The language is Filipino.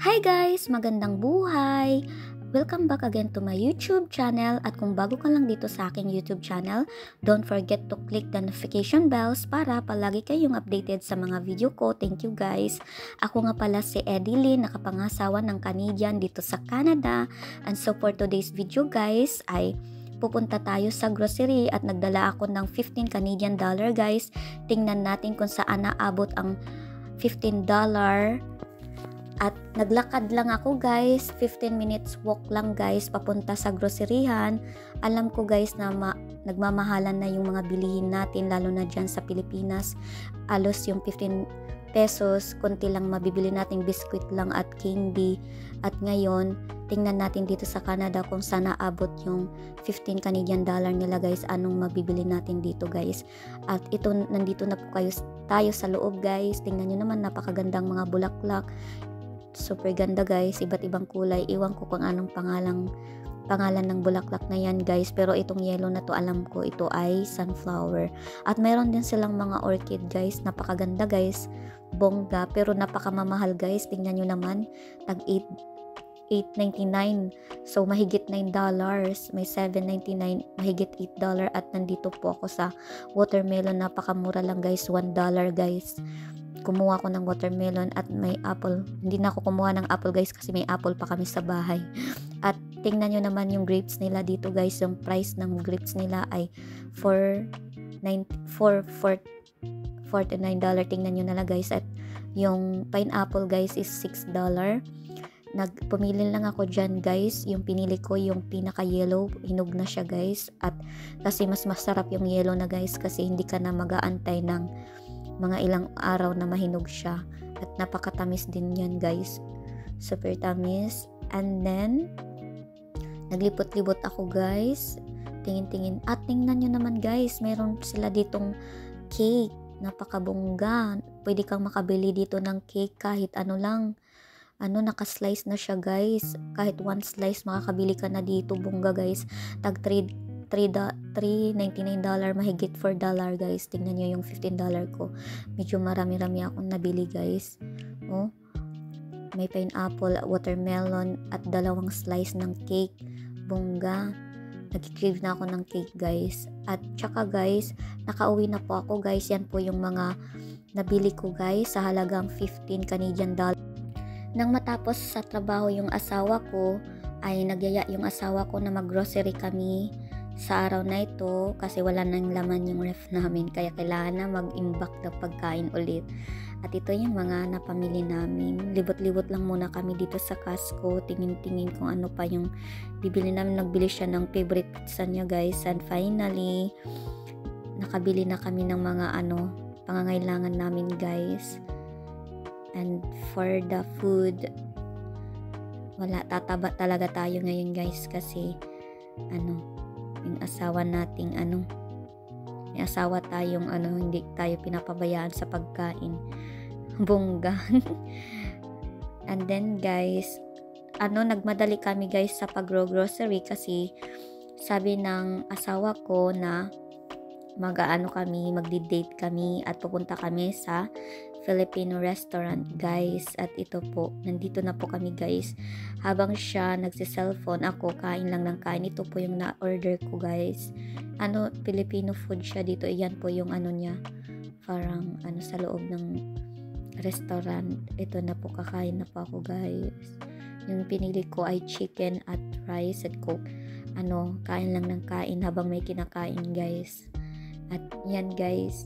Hi guys! Magandang buhay! Welcome back again to my YouTube channel at kung bago ka lang dito sa aking YouTube channel, don't forget to click the notification bells para palagi kayong updated sa mga video ko. Thank you guys! Ako nga pala si Edilyn, nakapangasawa ng Canadian dito sa Canada. And so for today's video guys ay pupunta tayo sa grocery at nagdala ako ng 15 Canadian dollar guys. Tingnan natin kung saan naabot ang $15. At naglakad lang ako guys, 15 minutes walk lang guys, papunta sa groceryhan. Alam ko guys na nagmamahalan na yung mga bilihin natin, lalo na dyan sa Pilipinas. Alos yung 15 pesos, konti lang mabibili nating biskuit lang at candy. At ngayon, tingnan natin dito sa Canada kung saan naabot yung 15 Canadian dollar nila guys, anong mabibili natin dito guys. At ito, nandito na po tayo sa loob guys. Tingnan nyo naman, napakagandang mga bulaklak. Super ganda guys, iba't ibang kulay. Iwan ko kung anong pangalan ng bulaklak na yan guys, pero itong yellow na to alam ko ito ay sunflower. At meron din silang mga orchid guys, napakaganda guys, bongga, pero napakamamahal guys. Tingnan nyo naman, tag $8.99, so mahigit $9, may $7.99, mahigit $8. At nandito po ako sa watermelon, napakamura lang guys, $1 guys. Kumuha ko ng watermelon at may apple. Hindi na ako kumuha ng apple guys kasi may apple pa kami sa bahay. At tingnan nyo naman yung grapes nila dito guys. Yung price ng grapes nila ay $49. Tingnan nyo na lang guys. At yung pineapple guys is $6. Pumili lang ako dyan guys. Yung pinili ko yung pinaka yellow, hinog na siya guys. At kasi mas masarap yung yellow na guys, kasi hindi ka na mag-aantay ng mga ilang araw na mahinog siya. At napakatamis din yan guys, super tamis. And then naglipot-libot ako guys, tingin-tingin. At tingnan nyo naman guys, meron sila ditong cake, napakabongga. Pwede kang makabili dito ng cake kahit ano lang, nakaslice na siya guys. Kahit one slice makakabili ka na dito, bongga guys. Tag $3.99, mahigit $4 guys. Tingnan nyo yung $15 ko, medyo marami-rami akong nabili guys. Oh, may pineapple, watermelon at 2 slice ng cake, bongga. Nag-crave na ako ng cake guys. At tsaka guys, nakauwi na po ako guys. Yan po yung mga nabili ko guys sa halagang 15 Canadian dollar. Nang matapos sa trabaho yung asawa ko, ay nagyaya yung asawa ko na mag-grocery kami sa araw na ito kasi wala nang laman yung ref namin, kaya kailangan na mag-imbak ng pagkain ulit. At ito yung mga napamili namin. Libot-libot lang muna kami dito sa Costco, tingin-tingin kung ano pa yung bibili namin. Nagbili siya ng favorite pizza niya guys. And finally, nakabili na kami ng mga pangangailangan namin guys. And for the food, wala, tataba talaga tayo ngayon guys, kasi yung asawa nating may asawa tayong hindi tayo pinapabayaan sa pagkain, bongga. And then guys, nagmadali kami guys sa pag-grocery kasi sabi ng asawa ko na magdi-date kami at pupunta kami sa Filipino restaurant guys. At ito po, nandito na po kami guys. Habang siya nagsi-cellphone, ako kain lang ng kain. Ito po yung na-order ko guys. Filipino food siya dito. Iyan po yung niya, parang sa loob ng restaurant. Ito na po, kakain na po ako guys. Yung pinili ko ay chicken at rice at coke. Kain lang ng kain habang may kinakain guys. At yan guys,